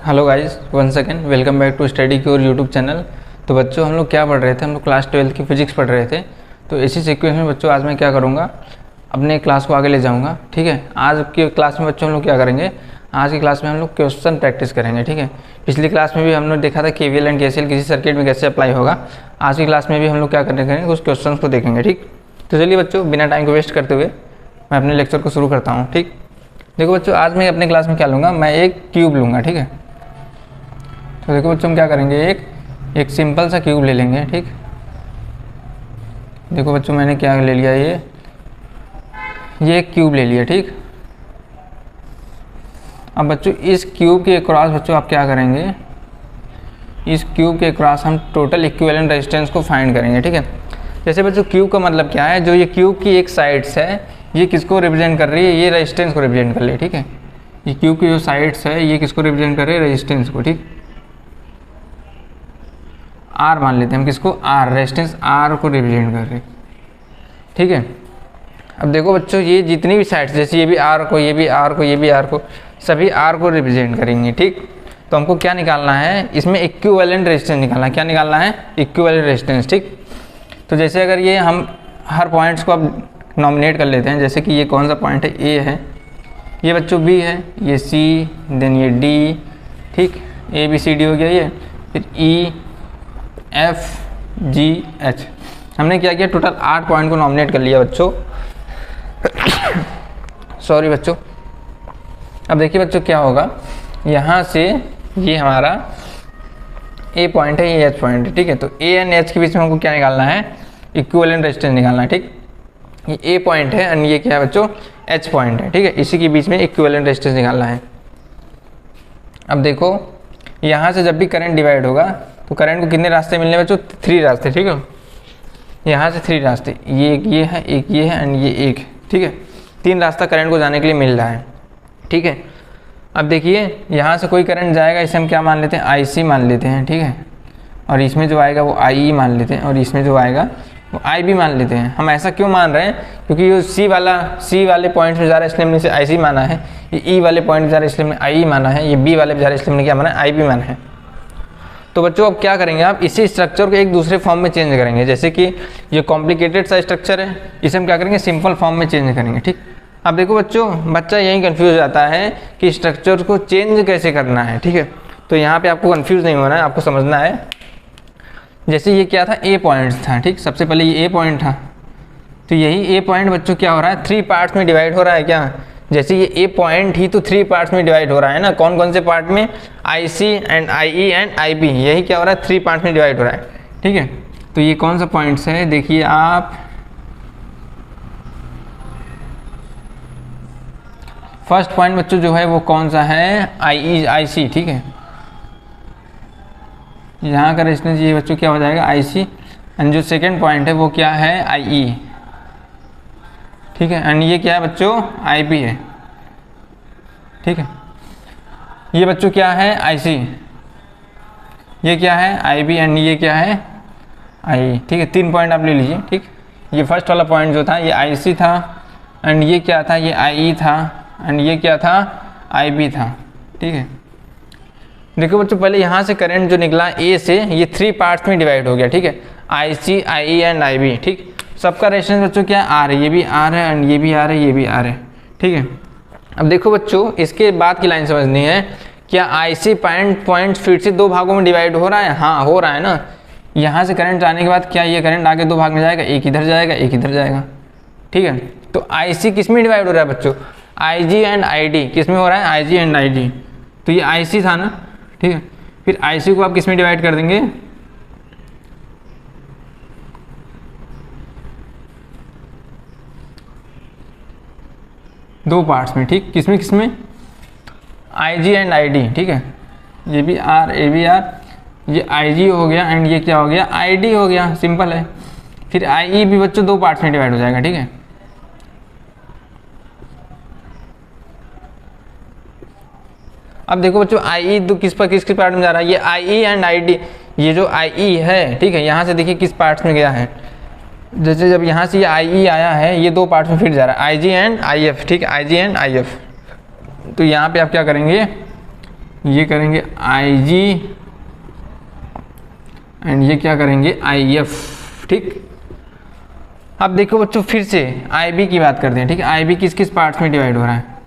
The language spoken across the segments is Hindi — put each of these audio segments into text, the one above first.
Hello guys, one second, welcome back to Study Cure YouTube channel. तो बच्चों, हम लोग क्या पढ़ रहे थे? हम लोग क्लास 12 की फिजिक्स पढ़ रहे थे। तो इसी सीक्वेंस में बच्चों आज मैं क्या करूँगा, अपने क्लास को आगे ले जाऊँगा। ठीक है, आज की क्लास में बच्चों हम लोग क्या करेंगे, आज की क्लास में हम लोग क्वेश्चन प्रैक्टिस करेंगे। ठीक है, पिछली क्लास में भी हम लोग देखा था KVL एंड KCL किसी सर्किट में कैसे अप्लाई होगा। आज की क्लास में भी हम लोग क्या करेंगे, उस क्वेश्चन को देखेंगे। ठीक, तो चलिए बच्चों, बिना टाइम को वेस्ट करते हुए मैं अपने लेक्चर को शुरू करता हूँ। ठीक, देखो बच्चों, आज मैं अपने क्लास में क्या लूँगा, मैं एक क्यूब लूँगा। ठीक है, तो देखो बच्चों, हम क्या करेंगे, एक सिंपल सा क्यूब ले लेंगे। ठीक, देखो बच्चों, मैंने क्या ले लिया, ये एक क्यूब ले लिया। ठीक, अब बच्चों इस क्यूब के क्रॉस बच्चों आप क्या करेंगे, इस क्यूब के क्रॉस हम टोटल इक्विवेलेंट रेजिस्टेंस को फाइंड करेंगे। ठीक है, जैसे बच्चों क्यूब का मतलब क्या है, जो ये क्यूब की एक साइड्स है ये किसको रिप्रेजेंट कर रही है, ये रेजिस्टेंस को रिप्रेजेंट कर रही है। ठीक है, ये क्यूब की जो साइड्स है ये किसको रिप्रेजेंट कर रही है, रेजिस्टेंस को। ठीक, आर मान लेते हैं हम, किसको, आर, रेजिस्टेंस आर को रिप्रेजेंट कर रहे हैं। ठीक है, अब देखो बच्चों, ये जितनी भी साइड्स, जैसे ये भी आर को, ये भी आर को, ये भी आर को, सभी आर को रिप्रेजेंट करेंगे। ठीक, तो हमको क्या निकालना है, इसमें इक्विवेलेंट रेजिस्टेंस निकालना है। क्या निकालना है, इक्विवेलेंट रेजिस्टेंस। ठीक, तो जैसे अगर ये हम हर पॉइंट्स को अब नॉमिनेट कर लेते हैं, जैसे कि ये कौन सा पॉइंट है, ए है, ये बच्चों बी है, ये सी, देन ये डी। ठीक, ABCD हो गया ये, फिर EFGH। हमने क्या किया, टोटल 8 पॉइंट को नॉमिनेट कर लिया बच्चों। सॉरी बच्चों, अब देखिए बच्चों क्या होगा, यहाँ से ये हमारा ए पॉइंट है, ये एच पॉइंट है। ठीक है, तो ए एंड एच के बीच में हमको क्या निकालना है, इक्विवेलेंट रेजिस्टेंस निकालना है। ठीक, ये ए पॉइंट है एंड ये क्या है बच्चों, एच पॉइंट है। ठीक है, इसी के बीच में इक्विवेलेंट रेजिस्टेंस निकालना है। अब देखो, यहाँ से जब भी करंट डिवाइड होगा तो करंट को कितने रास्ते मिलने बच्चों, 3 रास्ते। ठीक है, यहाँ से 3 रास्ते, ये एक ये है, एक ये है एंड ये एक। ठीक है, 3 रास्ता करंट को जाने के लिए मिल रहा है। ठीक है, अब देखिए यहाँ से कोई करंट जाएगा, इसे हम क्या मान लेते हैं, IC मान लेते हैं। ठीक है, और इसमें जो आएगा वो IE मान लेते हैं, और इसमें जो आएगा वो IB मान लेते हैं। हम ऐसा क्यों मान रहे हैं, क्योंकि ये सी वाले पॉइंट में जा रहा है इसलिए हमने इसे IC माना है, ये E वाले पॉइंट में जा रहा है इसलिए हमने IE माना है, ये B वाले में जा रहा है इसलिए हमने क्या माना है, IB माना है। तो बच्चों अब क्या करेंगे, आप इसी स्ट्रक्चर को एक दूसरे फॉर्म में चेंज करेंगे। जैसे कि ये कॉम्प्लिकेटेड सा स्ट्रक्चर है, इसे हम क्या करेंगे, सिंपल फॉर्म में चेंज करेंगे। ठीक, अब देखो बच्चों, बच्चा यही कंफ्यूज हो जाता है कि स्ट्रक्चर को चेंज कैसे करना है। ठीक है, तो यहाँ पे आपको कंफ्यूज नहीं होना है, आपको समझना है। जैसे ये क्या था, ए पॉइंट था। ठीक, सबसे पहले ये ए पॉइंट था, तो यही ए पॉइंट बच्चों क्या हो रहा है, 3 पार्ट्स में डिवाइड हो रहा है। क्या, जैसे ये ए पॉइंट ही तो 3 पार्ट्स में डिवाइड हो रहा है ना, कौन कौन से पार्ट में, IC and IE and IB, यही क्या हो रहा है, 3 पार्ट में डिवाइड हो रहा है। ठीक है, तो ये कौन सा पॉइंट्स है, देखिए आप, फर्स्ट पॉइंट बच्चों जो है वो कौन सा है, IC। ठीक है, यहाँ का रेजिस्टेंस ये बच्चों क्या हो जाएगा, IC, एंड जो सेकेंड पॉइंट है वो क्या है, IE। ठीक है, एंड ये क्या है बच्चों, IB है। ठीक है, ये बच्चों क्या है, IC, ये क्या है, IB, एंड ये क्या है, IE। ठीक है, 3 पॉइंट आप ले लीजिए। ठीक, ये फर्स्ट वाला पॉइंट जो था ये IC था, एंड ये क्या था, ये IE था, एंड ये क्या था, IB था। ठीक है, देखो बच्चों, पहले यहाँ से करंट जो निकला ए से, ये 3 पार्ट्स में डिवाइड हो गया। ठीक है, IC, IE एंड IB। ठीक, सबका रेजिस्टेंस बच्चों क्या आर है, ये भी आर है एंड ये भी आर है, ये भी आर है। ठीक है, अब देखो बच्चों, इसके बाद की लाइन समझनी है, क्या IC पॉइंट फिर से 2 भागों में डिवाइड हो रहा है, हाँ हो रहा है ना। यहाँ से करंट आने के बाद क्या ये करंट आगे 2 भाग में जाएगा, एक इधर जाएगा, एक इधर जाएगा। ठीक है, तो IC किस में डिवाइड हो रहा है बच्चों, IG एंड ID, किस में हो रहा है, IG एंड ID। तो ये IC था ना। ठीक है, फिर IC को आप किस में डिवाइड कर देंगे, दो पार्ट्स में। ठीक, किसमें किसमें, IG एंड ID। ठीक है, ये भी R, ये भी R, ये IG हो गया एंड ये क्या हो गया, ID हो गया, सिंपल है। फिर IE भी बच्चों 2 पार्ट्स में डिवाइड हो जाएगा। ठीक है, अब देखो बच्चों, IE तो किस पार्ट में जा रहा है, ये IE एंड ID, ये जो IE है। ठीक है, यहाँ से देखिए किस पार्ट्स में गया है, जैसे जब यहाँ से ये IE आया है, ये 2 पार्ट्स में फिर जा रहा है, IG एंड IF। ठीक है, IG एंड IF। तो यहाँ पे आप क्या करेंगे, ये करेंगे IG एंड ये क्या करेंगे IF, ठीक। अब देखो बच्चों फिर से IB की बात करते हैं, ठीक है। IB किस किस पार्ट्स में डिवाइड हो रहा है।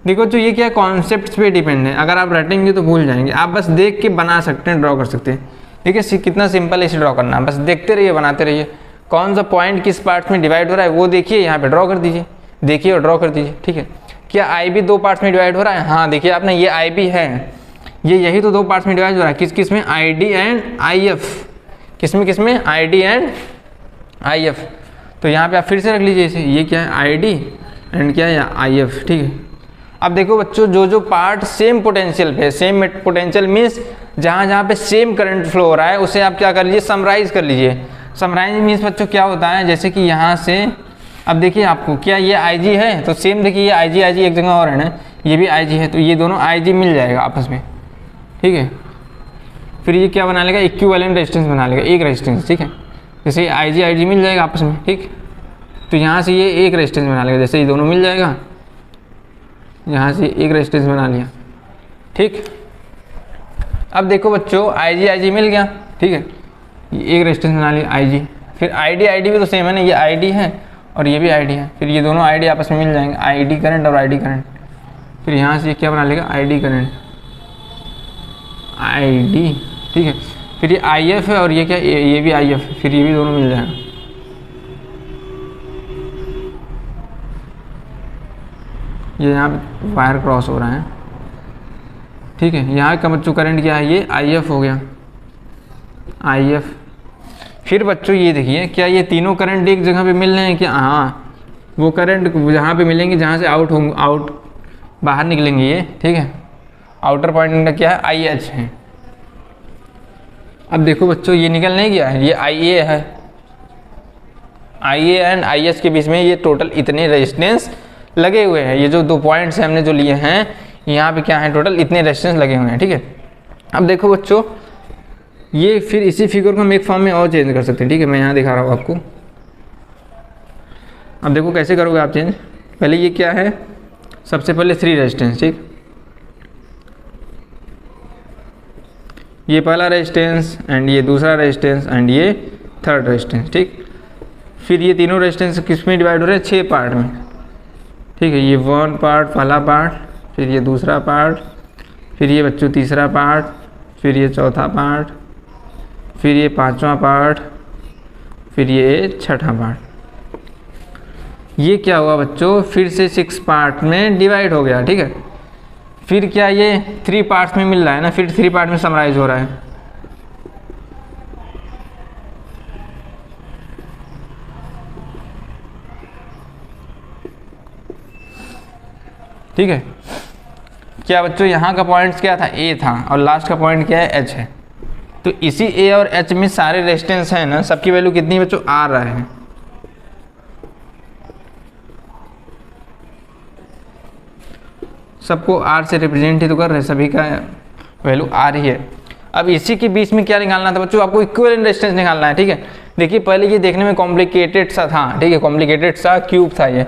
देखो जो ये क्या कॉन्सेप्ट्स पे डिपेंड है, अगर आप रटेंगे तो भूल जाएंगे। आप बस देख के बना सकते हैं, ड्रॉ कर सकते हैं, ठीक है। कितना सिंपल है इसे ड्रॉ करना, बस देखते रहिए, बनाते रहिए। कौन सा पॉइंट किस पार्ट में डिवाइड हो रहा है वो देखिए, यहाँ पे ड्रॉ कर दीजिए, देखिए और ड्रॉ कर दीजिए, ठीक है। क्या IB दो पार्ट्स में डिवाइड हो रहा है? हाँ देखिए आपने, ये IB है, ये यही तो दो पार्ट्स में डिवाइड हो रहा है। किस किस में? ID and IF। किस में किस में? ID and IF। तो यहाँ पे आप फिर से रख लीजिए इसे, ये क्या है ID एंड क्या है IF, ठीक है। अब देखो बच्चों जो जो पार्ट सेम पोटेंशियल पे, सेम पोटेंशियल मीन्स जहाँ जहाँ पे सेम करंट फ्लो हो रहा है उसे आप क्या कर लीजिए, समराइज कर लीजिए। समराइज मीन्स बच्चों क्या होता है, जैसे कि यहाँ से अब देखिए आपको क्या ये IG है, तो सेम देखिए ये IG एक जगह और है ना, ये भी IG है, तो ये दोनों IG मिल जाएगा आपस में, ठीक है। फिर ये क्या बना लेगा, इक्विवेलेंट रेजिस्टेंस बना लेगा, एक रेजिस्टेंस, ठीक है। जैसे IG मिल जाएगा आपस में, ठीक। तो यहाँ से ये एक रेजिस्टेंस बना लेगा, जैसे ये दोनों मिल जाएगा, यहाँ से एक रेजिस्टेंस बना लिया, ठीक। अब देखो बच्चों IG मिल गया, ठीक है। ये एक रेजिस्टेंस बना लिया IG। फिर ID भी तो सेम है ना, ये ID है और ये भी ID है, फिर ये दोनों ID आपस में मिल जाएंगे, ID करंट और ID करंट। फिर यहाँ से क्या बना लेगा, ID करंट, ID, ठीक है। फिर ये IF है और ये क्या, ये भी IF, फिर ये भी दोनों मिल जाएगा। ये यहाँ पे वायर क्रॉस हो रहा है, ठीक है। यहाँ का बच्चों करंट क्या है, ये IF हो गया, IF। फिर बच्चों ये देखिए क्या ये तीनों करंट एक जगह पे मिल रहे हैं क्या? हाँ, वो करंट जहाँ पे मिलेंगे, जहाँ से आउट बाहर निकलेंगे ये, ठीक है। आउटर पॉइंट का क्या है, IH है। अब देखो बच्चों ये निकल नहीं गया है, ये IA है, IA एंड IH के बीच में ये टोटल इतने रेजिस्टेंस लगे हुए हैं। ये जो दो पॉइंट्स हैं हमने जो लिए हैं, यहाँ पे क्या है, टोटल इतने रेजिस्टेंस लगे हुए हैं, ठीक है। अब देखो बच्चों ये फिर इसी फिगर को हम एक फॉर्म में और चेंज कर सकते हैं, ठीक है। मैं यहाँ दिखा रहा हूँ आपको। अब देखो कैसे करोगे आप चेंज। पहले ये क्या है, सबसे पहले 3 रेजिस्टेंस, ठीक। ये पहला रेजिस्टेंस एंड ये दूसरा रेजिस्टेंस एंड ये थर्ड रेजिस्टेंस, ठीक। फिर ये तीनों रेजिस्टेंस किस में डिवाइड हो रहे हैं, 6 पार्ट में, ठीक है। ये 1 पार्ट पहला पार्ट, फिर ये दूसरा पार्ट, फिर ये बच्चों तीसरा पार्ट, फिर ये चौथा पार्ट, फिर ये 5वां पार्ट, फिर ये 6ठा पार्ट। ये क्या हुआ बच्चों, फिर से 6 पार्ट में डिवाइड हो गया, ठीक है। फिर क्या ये 3 पार्ट्स में मिल रहा है ना, फिर 3 पार्ट में समराइज हो रहा है। ठीक है। क्या बच्चों यहाँ का पॉइंट क्या था, A था, और लास्ट का पॉइंट क्या है, H है। तो इसी A और H में सारे रेजिस्टेंस हैं ना, सबकी वैल्यू कितनी बच्चों, R है। सबको R से रिप्रेजेंट ही तो कर रहे हैं, सभी का वैल्यू R ही है। अब इसी के बीच में क्या निकालना था बच्चों, आपको इक्विवेलेंट रेजिस्टेंस निकालना है, ठीक है। देखिए पहले ये देखने में कॉम्प्लिकेटेड सा था, ठीक है, कॉम्प्लिकेटेड सा क्यूब था ये।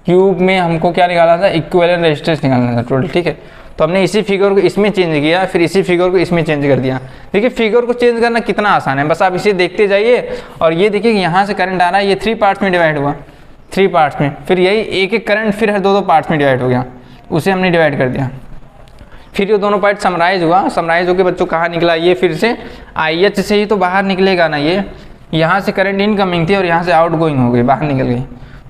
क्यूब में हमको क्या निकालना था, इक्विवेलेंट रेजिस्टेंस निकालना था टोटल, ठीक है। तो हमने इसी फिगर को इसमें चेंज किया, फिर इसी फिगर को इसमें चेंज कर दिया। देखिए फिगर को चेंज करना कितना आसान है, बस आप इसे देखते जाइए। और ये देखिए यहाँ से करंट आ रहा है, ये 3 पार्ट्स में डिवाइड हुआ, 3 पार्ट्स में। फिर यही एक एक करंट फिर 2-2 पार्ट्स में डिवाइड हो गया, उसे हमने डिवाइड कर दिया। फिर ये दोनों पार्ट समराइज हुआ, समराइज होकर बच्चों कहाँ निकला, ये फिर से IH से ही तो बाहर निकलेगा ना। ये यहाँ से करंट इनकमिंग थी और यहाँ से आउट गोइंग हो गई, बाहर निकल गई।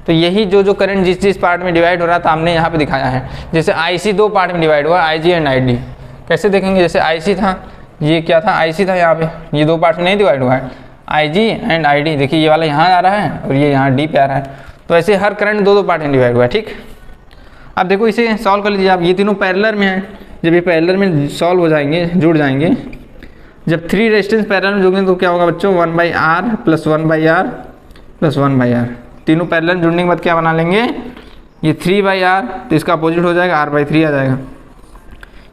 तो यही जो करंट जिस पार्ट में डिवाइड हो रहा था हमने यहाँ पे दिखाया है। जैसे IC 2 पार्ट में डिवाइड हुआ, IG एंड ID। कैसे देखेंगे, जैसे IC था, ये क्या था, IC था, यहाँ पे ये 2 पार्ट में नहीं डिवाइड हुआ है, IG एंड ID। देखिए ये वाला यहाँ आ रहा है और ये यहाँ D पे आ रहा है। तो ऐसे हर करंट 2-2 पार्ट में डिवाइड हुआ है, ठीक। अब देखो इसे सॉल्व कर लीजिए आप, ये तीनों पैरेलल में हैं। जब ये पैरेलल में सॉल्व हो जाएंगे, जुड़ जाएंगे, जब 3 रेजिस्टेंस पैरेलल में जुड़ेंगे तो क्या होगा बच्चों, 1/R plus 1/R plus 1/R। तीनों पैरेलल जुड़ने के बाद क्या बना लेंगे, ये 3/R, तो इसका अपोजिट हो जाएगा, R/3 आ जाएगा।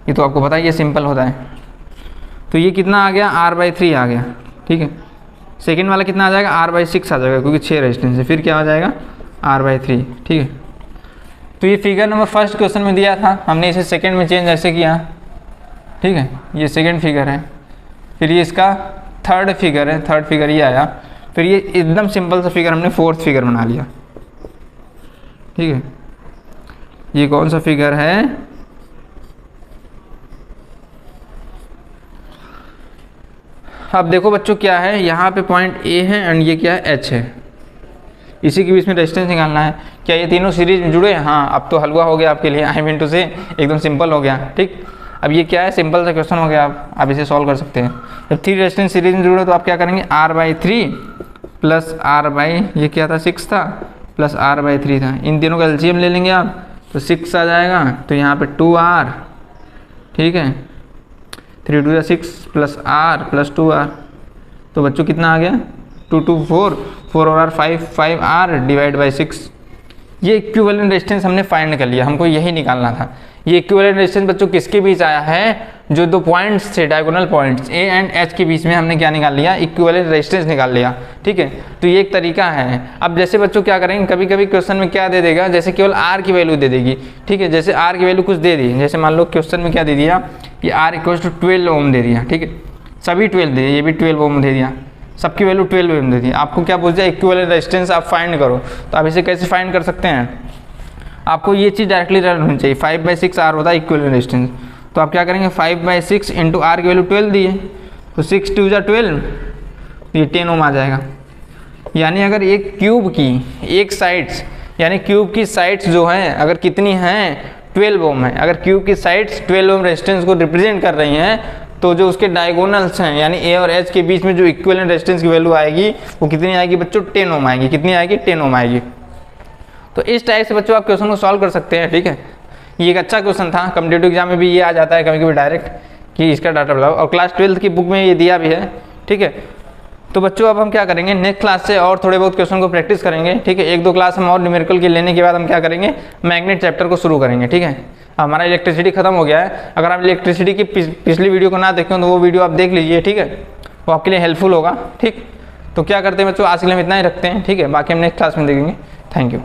ये तो आपको पता है, ये सिंपल होता है। तो ये कितना आ गया, R/3 आ गया, ठीक है। सेकेंड वाला कितना आ जाएगा, R/6 आ जाएगा, क्योंकि 6 रेजिस्टेंस है। फिर क्या हो जाएगा, R/3, ठीक है। तो ये फिगर नंबर फर्स्ट क्वेश्चन में दिया था, हमने इसे सेकंड में चेंज ऐसे किया, ठीक है, ये सेकंड फिगर है। फिर ये इसका थर्ड फिगर है, थर्ड फिगर ये आया। फिर ये एकदम सिंपल सा फिगर हमने फोर्थ फिगर बना लिया, ठीक है। ये कौन सा फिगर है, अब देखो बच्चों क्या है, यहाँ पे पॉइंट ए है एंड ये क्या है, एच है। इसी के बीच में रेजिस्टेंस निकालना है। क्या ये तीनों सीरीज में जुड़े हैं? हाँ, अब तो हलवा हो गया आपके लिए, आई मीन टू से एकदम सिंपल हो गया, ठीक। अब ये क्या है, सिंपल सा क्वेश्चन हो गया, आप इसे सॉल्व कर सकते हैं। जब 3 रेजिस्टेंस सीरीज में जुड़े तो आप क्या करेंगे, R/3 प्लस R/, ये क्या था 6 था, प्लस R/3 था। इन तीनों का एलसीएम ले लेंगे आप, तो 6 आ जाएगा। तो यहाँ पे 2R, ठीक है, 3 2 6 प्लस R प्लस 2R। तो बच्चों कितना आ गया, 2 2 4, 4 और R 5, 5R डिवाइड बाई 6। ये इक्विवेलेंट रेजिस्टेंस हमने फाइंड कर लिया, हमको यही निकालना था। ये इक्विवेलेंट रेजिस्टेंस बच्चों किसके बीच आया है, जो दो पॉइंट्स थे, diagonal points A and H के बीच में हमने क्या निकाल लिया, इक्विवेलेंट रेजिस्टेंस निकाल लिया, ठीक है। तो ये एक तरीका है। अब जैसे बच्चों क्या करेंगे, कभी कभी क्वेश्चन में क्या दे देगा, जैसे केवल R की वैल्यू दे देगी, ठीक है। जैसे R की वैल्यू कुछ दे दी, जैसे मान लो क्वेश्चन में क्या दे दिया, ये R = 12 ओम दे दिया, ठीक है, सभी 12 दे, ये भी 12 ओम दे दिया, सबकी वैल्यू 12 ओम दे दी। आपको क्या पूछ दिया, इक्विवेलेंट रेजिस्टेंस आप फाइंड करो। तो आप इसे कैसे फाइंड कर सकते हैं, आपको ये चीज़ डायरेक्टली रन होनी चाहिए। 5/6 R होता है इक्विवेलेंट रेजिस्टेंस। तो आप क्या करेंगे, 5/6 इंटू R की वैल्यू 12 दी है, तो 6 2 12, तो ये 10 ओम आ जाएगा। यानी अगर एक क्यूब की एक साइड्स, यानी क्यूब की साइड्स जो हैं अगर कितनी हैं, 12 ओम है। अगर क्यूब की साइड्स 12 ओम रेजिस्टेंस को रिप्रेजेंट कर रही हैं, तो जो उसके डायगोनल्स हैं यानी ए और एच के बीच में जो इक्विवेलेंट रेजिस्टेंस की वैल्यू आएगी वो कितनी आएगी बच्चों, 10 ओम आएगी। कितनी आएगी, 10 ओम आएगी। तो इस टाइप से बच्चों आप क्वेश्चन को सॉल्व कर सकते हैं, ठीक है। ये एक अच्छा क्वेश्चन था, कॉम्पिटिटिव एग्जाम में भी ये आ जाता है कभी कभी डायरेक्ट कि इसका डाटा बताओ, और क्लास 12th की बुक में ये दिया भी है, ठीक है। तो बच्चों अब हम क्या करेंगे, नेक्स्ट क्लास से और थोड़े बहुत क्वेश्चन को प्रैक्टिस करेंगे, ठीक है। 1-2 क्लास हम और न्यूमेरिकल की लेने के बाद हम क्या करेंगे, मैग्नेट चैप्टर को शुरू करेंगे, ठीक है। हमारा इलेक्ट्रिसिटी खत्म हो गया है। अगर आप इलेक्ट्रिसिटी की पिछली वीडियो को ना देखें तो वो वीडियो आप देख लीजिए, ठीक है, वो आपके लिए हेल्पफुल होगा, ठीक। तो क्या करते हैं बच्चों, आज के लिए हम इतना ही रखते हैं, ठीक है। बाकी हम नेक्स्ट क्लास में देखेंगे। Thank you.